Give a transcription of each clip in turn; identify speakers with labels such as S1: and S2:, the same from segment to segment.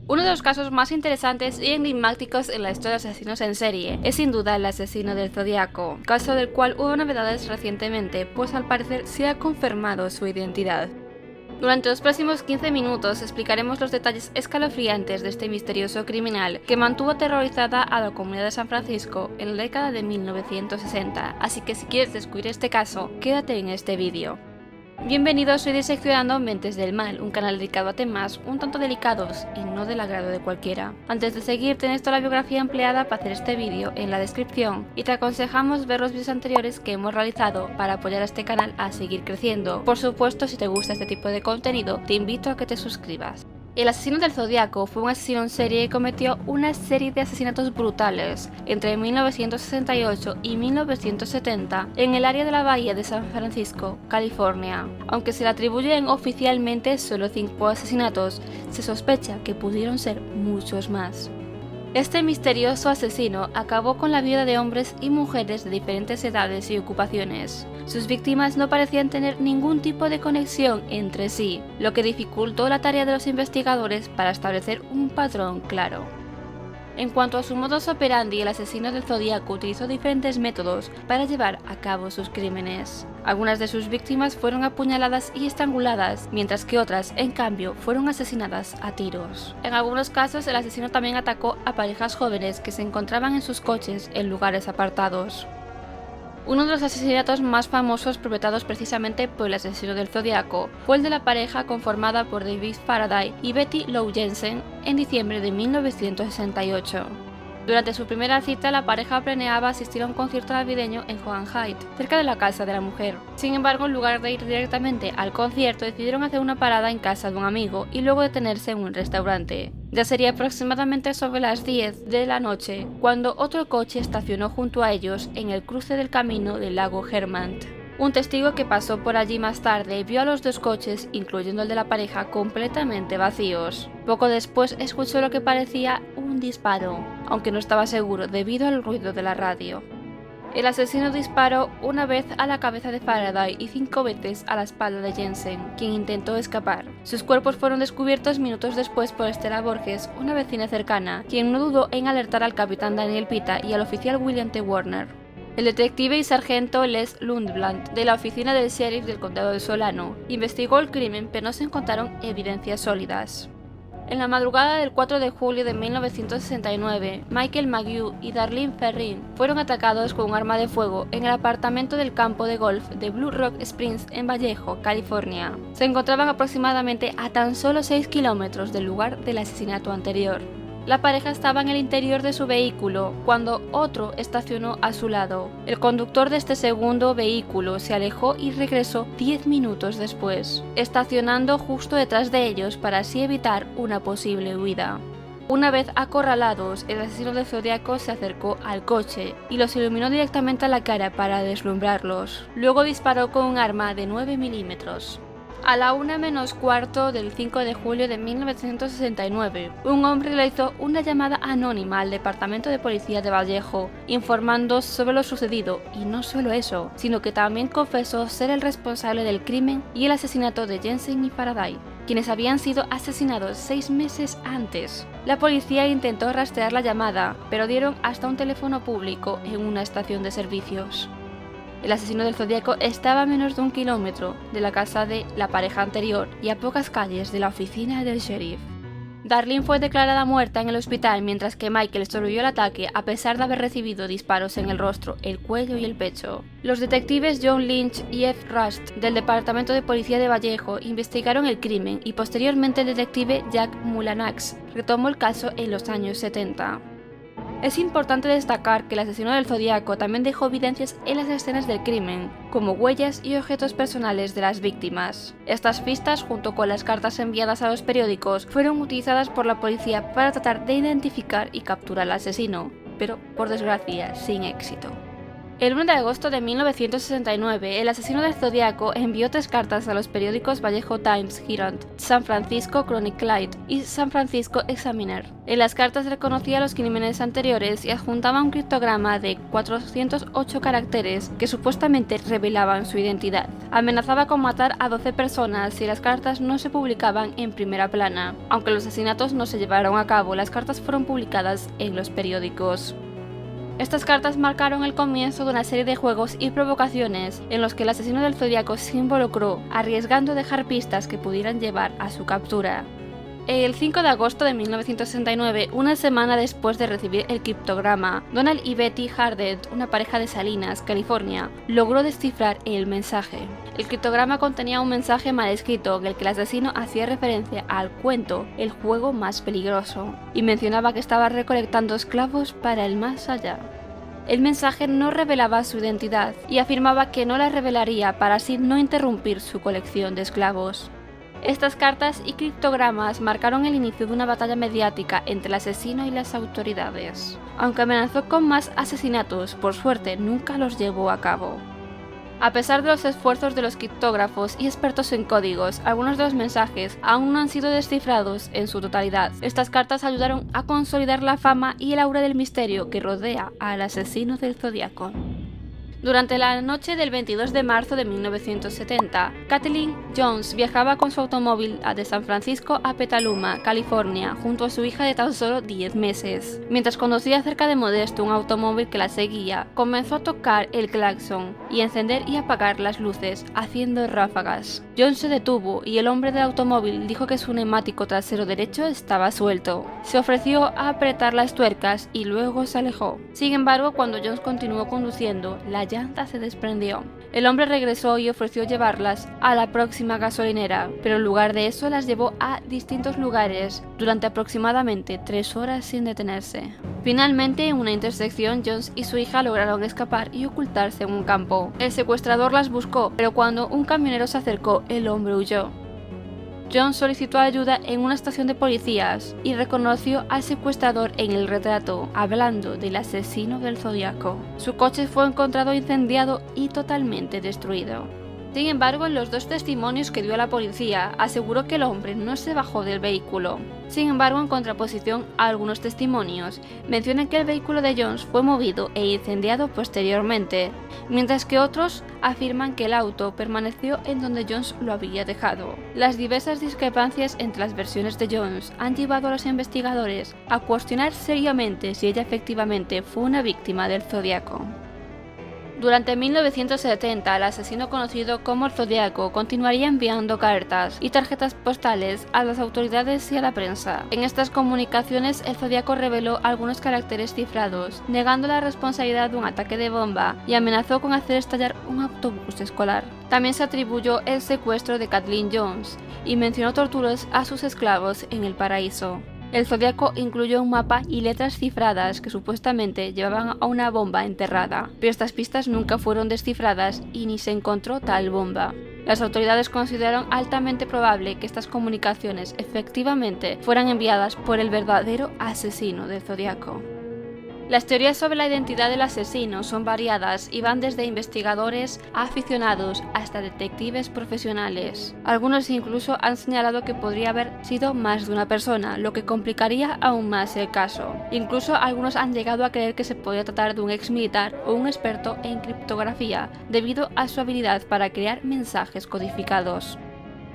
S1: Uno de los casos más interesantes y enigmáticos en la historia de asesinos en serie es sin duda el asesino del Zodíaco, caso del cual hubo novedades recientemente, pues al parecer se ha confirmado su identidad. Durante los próximos 15 minutos explicaremos los detalles escalofriantes de este misterioso criminal que mantuvo aterrorizada a la comunidad de San Francisco en la década de 1960, así que si quieres descubrir este caso, quédate en este vídeo. Bienvenidos, soy Diseccionando Mentes del Mal, un canal dedicado a temas un tanto delicados y no del agrado de cualquiera. Antes de seguir, tienes toda la biografía empleada para hacer este vídeo en la descripción y te aconsejamos ver los vídeos anteriores que hemos realizado para apoyar a este canal a seguir creciendo. Por supuesto, si te gusta este tipo de contenido, te invito a que te suscribas. El asesino del Zodíaco fue un asesino en serie que cometió una serie de asesinatos brutales entre 1968 y 1970 en el área de la bahía de San Francisco, California. Aunque se le atribuyen oficialmente solo 5 asesinatos, se sospecha que pudieron ser muchos más. Este misterioso asesino acabó con la vida de hombres y mujeres de diferentes edades y ocupaciones. Sus víctimas no parecían tener ningún tipo de conexión entre sí, lo que dificultó la tarea de los investigadores para establecer un patrón claro. En cuanto a su modus operandi, el asesino del Zodíaco utilizó diferentes métodos para llevar a cabo sus crímenes. Algunas de sus víctimas fueron apuñaladas y estranguladas, mientras que otras, en cambio, fueron asesinadas a tiros. En algunos casos, el asesino también atacó a parejas jóvenes que se encontraban en sus coches en lugares apartados. Uno de los asesinatos más famosos perpetrados precisamente por el asesino del Zodíaco fue el de la pareja conformada por David Faraday y Betty Lou Jensen en diciembre de 1968. Durante su primera cita, la pareja planeaba asistir a un concierto navideño en Joan Height, cerca de la casa de la mujer. Sin embargo, en lugar de ir directamente al concierto, decidieron hacer una parada en casa de un amigo y luego detenerse en un restaurante. Ya sería aproximadamente sobre las 10 de la noche cuando otro coche estacionó junto a ellos en el cruce del camino del lago Hermant. Un testigo que pasó por allí más tarde vio a los dos coches, incluyendo el de la pareja, completamente vacíos. Poco después escuchó lo que parecía un disparo, aunque no estaba seguro debido al ruido de la radio. El asesino disparó una vez a la cabeza de Faraday y 5 veces a la espalda de Jensen, quien intentó escapar. Sus cuerpos fueron descubiertos minutos después por Stella Borges, una vecina cercana, quien no dudó en alertar al capitán Daniel Pita y al oficial William T. Warner. El detective y sargento Les Lundblad, de la oficina del sheriff del condado de Solano, investigó el crimen, pero no se encontraron evidencias sólidas. En la madrugada del 4 de julio de 1969, Michael McHugh y Darlene Ferrin fueron atacados con un arma de fuego en el apartamento del campo de golf de Blue Rock Springs en Vallejo, California. Se encontraban aproximadamente a tan solo 6 kilómetros del lugar del asesinato anterior. La pareja estaba en el interior de su vehículo cuando otro estacionó a su lado. El conductor de este segundo vehículo se alejó y regresó 10 minutos después, estacionando justo detrás de ellos para así evitar una posible huida. Una vez acorralados, el asesino del Zodíaco se acercó al coche y los iluminó directamente a la cara para deslumbrarlos. Luego disparó con un arma de 9 milímetros. A la 1:15 del 5 de julio de 1969, un hombre realizó una llamada anónima al Departamento de Policía de Vallejo, informando sobre lo sucedido, y no solo eso, sino que también confesó ser el responsable del crimen y el asesinato de Jensen y Faraday, quienes habían sido asesinados 6 meses antes. La policía intentó rastrear la llamada, pero dieron hasta un teléfono público en una estación de servicios. El asesino del Zodíaco estaba a menos de 1 kilómetro de la casa de la pareja anterior y a pocas calles de la oficina del sheriff. Darlene fue declarada muerta en el hospital mientras que Michael sobrevivió al ataque a pesar de haber recibido disparos en el rostro, el cuello y el pecho. Los detectives John Lynch y F. Rust del Departamento de Policía de Vallejo investigaron el crimen y posteriormente el detective Jack Mulanax retomó el caso en los años 70. Es importante destacar que el asesino del Zodíaco también dejó evidencias en las escenas del crimen, como huellas y objetos personales de las víctimas. Estas pistas, junto con las cartas enviadas a los periódicos, fueron utilizadas por la policía para tratar de identificar y capturar al asesino, pero por desgracia sin éxito. El 1 de agosto de 1969, el asesino del Zodíaco envió 3 cartas a los periódicos Vallejo Times-Herald, San Francisco Chronicle y San Francisco Examiner. En las cartas reconocía los crímenes anteriores y adjuntaba un criptograma de 408 caracteres que supuestamente revelaban su identidad. Amenazaba con matar a 12 personas si las cartas no se publicaban en primera plana. Aunque los asesinatos no se llevaron a cabo, las cartas fueron publicadas en los periódicos. Estas cartas marcaron el comienzo de una serie de juegos y provocaciones en los que el asesino del Zodíaco se involucró, arriesgando dejar pistas que pudieran llevar a su captura. El 5 de agosto de 1969, una semana después de recibir el criptograma, Donald y Betty Harden, una pareja de Salinas, California, logró descifrar el mensaje. El criptograma contenía un mensaje mal escrito en el que el asesino hacía referencia al cuento El juego más peligroso y mencionaba que estaba recolectando esclavos para el más allá. El mensaje no revelaba su identidad y afirmaba que no la revelaría para así no interrumpir su colección de esclavos. Estas cartas y criptogramas marcaron el inicio de una batalla mediática entre el asesino y las autoridades. Aunque amenazó con más asesinatos, por suerte nunca los llevó a cabo. A pesar de los esfuerzos de los criptógrafos y expertos en códigos, algunos de los mensajes aún no han sido descifrados en su totalidad. Estas cartas ayudaron a consolidar la fama y el aura del misterio que rodea al asesino del Zodíaco. Durante la noche del 22 de marzo de 1970, Kathleen Jones viajaba con su automóvil de San Francisco a Petaluma, California, junto a su hija de tan solo 10 meses. Mientras conducía cerca de Modesto un automóvil que la seguía, comenzó a tocar el claxon y encender y apagar las luces, haciendo ráfagas. Jones se detuvo y el hombre del automóvil dijo que su neumático trasero derecho estaba suelto. Se ofreció a apretar las tuercas y luego se alejó. Sin embargo, cuando Jones continuó conduciendo, la llanta se desprendió. El hombre regresó y ofreció llevarlas a la próxima gasolinera, pero en lugar de eso las llevó a distintos lugares durante aproximadamente 3 horas sin detenerse. Finalmente, en una intersección, Jones y su hija lograron escapar y ocultarse en un campo. El secuestrador las buscó, pero cuando un camionero se acercó, el hombre huyó. Jones solicitó ayuda en una estación de policías y reconoció al secuestrador en el retrato, hablando del asesino del Zodíaco. Su coche fue encontrado incendiado y totalmente destruido. Sin embargo, en los 2 testimonios que dio a la policía, aseguró que el hombre no se bajó del vehículo. Sin embargo, en contraposición a algunos testimonios, mencionan que el vehículo de Jones fue movido e incendiado posteriormente, mientras que otros afirman que el auto permaneció en donde Jones lo había dejado. Las diversas discrepancias entre las versiones de Jones han llevado a los investigadores a cuestionar seriamente si ella efectivamente fue una víctima del Zodíaco. Durante 1970, el asesino conocido como el Zodíaco continuaría enviando cartas y tarjetas postales a las autoridades y a la prensa. En estas comunicaciones, el Zodíaco reveló algunos caracteres cifrados, negando la responsabilidad de un ataque de bomba y amenazó con hacer estallar un autobús escolar. También se atribuyó el secuestro de Kathleen Jones y mencionó torturas a sus esclavos en el paraíso. El Zodíaco incluyó un mapa y letras cifradas que supuestamente llevaban a una bomba enterrada, pero estas pistas nunca fueron descifradas y ni se encontró tal bomba. Las autoridades consideraron altamente probable que estas comunicaciones efectivamente fueran enviadas por el verdadero asesino del Zodíaco. Las teorías sobre la identidad del asesino son variadas y van desde investigadores a aficionados hasta detectives profesionales. Algunos incluso han señalado que podría haber sido más de una persona, lo que complicaría aún más el caso. Incluso algunos han llegado a creer que se podía tratar de un ex militar o un experto en criptografía, debido a su habilidad para crear mensajes codificados.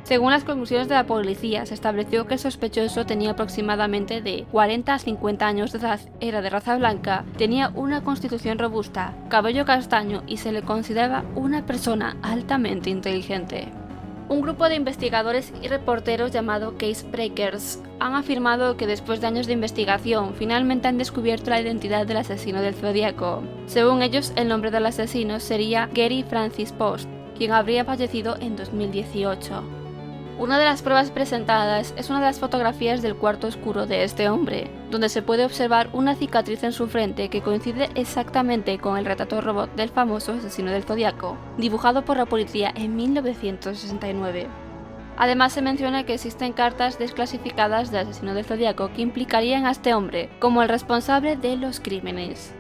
S1: Según las conclusiones de la policía, se estableció que el sospechoso tenía aproximadamente de 40 a 50 años de edad, era de raza blanca, tenía una constitución robusta, cabello castaño y se le consideraba una persona altamente inteligente. Un grupo de investigadores y reporteros llamado Case Breakers han afirmado que después de años de investigación finalmente han descubierto la identidad del asesino del Zodíaco. Según ellos, el nombre del asesino sería Gary Francis Post, quien habría fallecido en 2018. Una de las pruebas presentadas es una de las fotografías del cuarto oscuro de este hombre, donde se puede observar una cicatriz en su frente que coincide exactamente con el retrato robot del famoso asesino del Zodíaco, dibujado por la policía en 1969. Además, se menciona que existen cartas desclasificadas del asesino del Zodíaco que implicarían a este hombre como el responsable de los crímenes.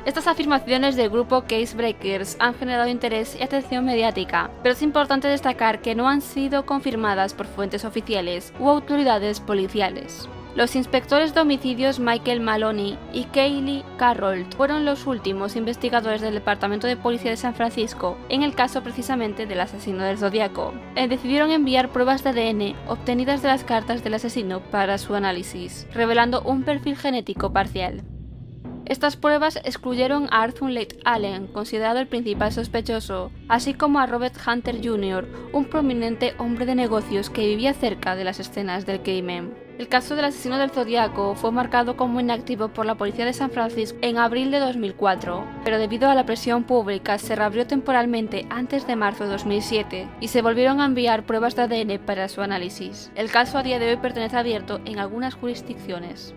S1: Estas afirmaciones del grupo Case Breakers han generado interés y atención mediática, pero es importante destacar que no han sido confirmadas por fuentes oficiales u autoridades policiales. Los inspectores de homicidios Michael Maloney y Kaylee Carroll fueron los últimos investigadores del Departamento de Policía de San Francisco en el caso precisamente del asesino del Zodíaco. Decidieron enviar pruebas de ADN obtenidas de las cartas del asesino para su análisis, revelando un perfil genético parcial. Estas pruebas excluyeron a Arthur Leigh Allen, considerado el principal sospechoso, así como a Robert Hunter Jr., un prominente hombre de negocios que vivía cerca de las escenas del crimen. El caso del asesino del Zodíaco fue marcado como inactivo por la policía de San Francisco en abril de 2004, pero debido a la presión pública se reabrió temporalmente antes de marzo de 2007 y se volvieron a enviar pruebas de ADN para su análisis. El caso a día de hoy permanece abierto en algunas jurisdicciones.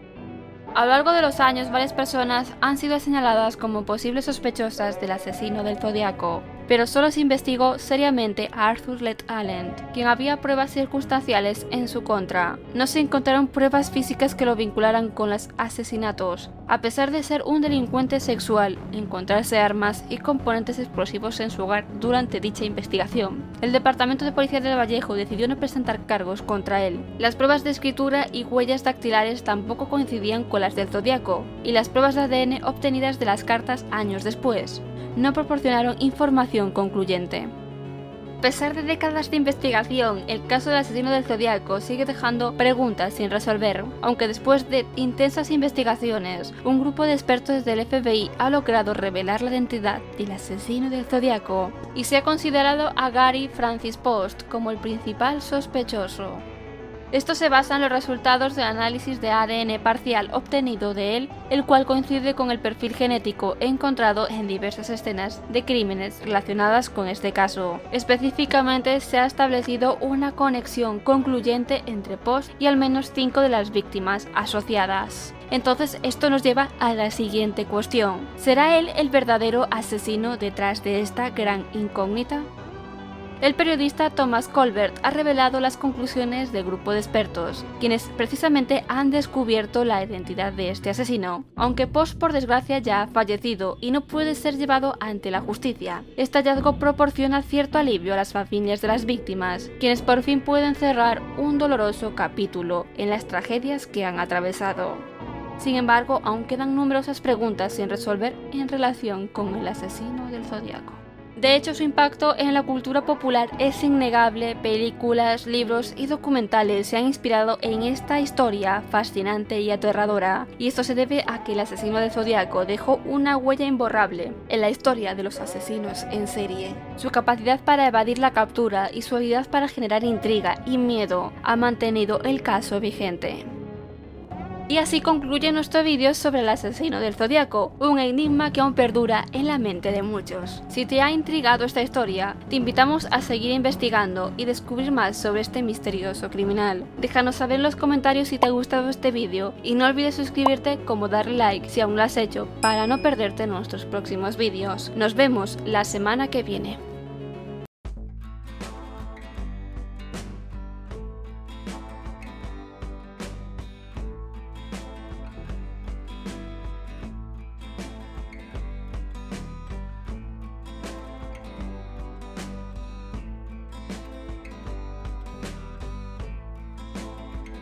S1: A lo largo de los años, varias personas han sido señaladas como posibles sospechosas del asesino del Zodíaco, pero solo se investigó seriamente a Arthur Leigh Allen, quien había pruebas circunstanciales en su contra. No se encontraron pruebas físicas que lo vincularan con los asesinatos. A pesar de ser un delincuente sexual, encontrarse armas y componentes explosivos en su hogar durante dicha investigación. El Departamento de Policía de Vallejo decidió no presentar cargos contra él. Las pruebas de escritura y huellas dactilares tampoco coincidían con las del Zodíaco, y las pruebas de ADN obtenidas de las cartas años después no proporcionaron información concluyente. A pesar de décadas de investigación, el caso del asesino del Zodíaco sigue dejando preguntas sin resolver, aunque después de intensas investigaciones, un grupo de expertos del FBI ha logrado revelar la identidad del asesino del Zodíaco y se ha considerado a Gary Francis Post como el principal sospechoso. Esto se basa en los resultados del análisis de ADN parcial obtenido de él, el cual coincide con el perfil genético encontrado en diversas escenas de crímenes relacionadas con este caso. Específicamente, se ha establecido una conexión concluyente entre Post y al menos 5 de las víctimas asociadas. Entonces, esto nos lleva a la siguiente cuestión: ¿será él el verdadero asesino detrás de esta gran incógnita? El periodista Thomas Colbert ha revelado las conclusiones del grupo de expertos, quienes precisamente han descubierto la identidad de este asesino, aunque Post por desgracia ya ha fallecido y no puede ser llevado ante la justicia. Este hallazgo proporciona cierto alivio a las familias de las víctimas, quienes por fin pueden cerrar un doloroso capítulo en las tragedias que han atravesado. Sin embargo, aún quedan numerosas preguntas sin resolver en relación con el asesino del Zodíaco. De hecho, su impacto en la cultura popular es innegable. Películas, libros y documentales se han inspirado en esta historia fascinante y aterradora, y esto se debe a que el asesino del Zodíaco dejó una huella imborrable en la historia de los asesinos en serie. Su capacidad para evadir la captura y su habilidad para generar intriga y miedo ha mantenido el caso vigente. Y así concluye nuestro vídeo sobre el asesino del Zodíaco, un enigma que aún perdura en la mente de muchos. Si te ha intrigado esta historia, te invitamos a seguir investigando y descubrir más sobre este misterioso criminal. Déjanos saber en los comentarios si te ha gustado este vídeo y no olvides suscribirte como darle like si aún lo has hecho para no perderte nuestros próximos vídeos. Nos vemos la semana que viene.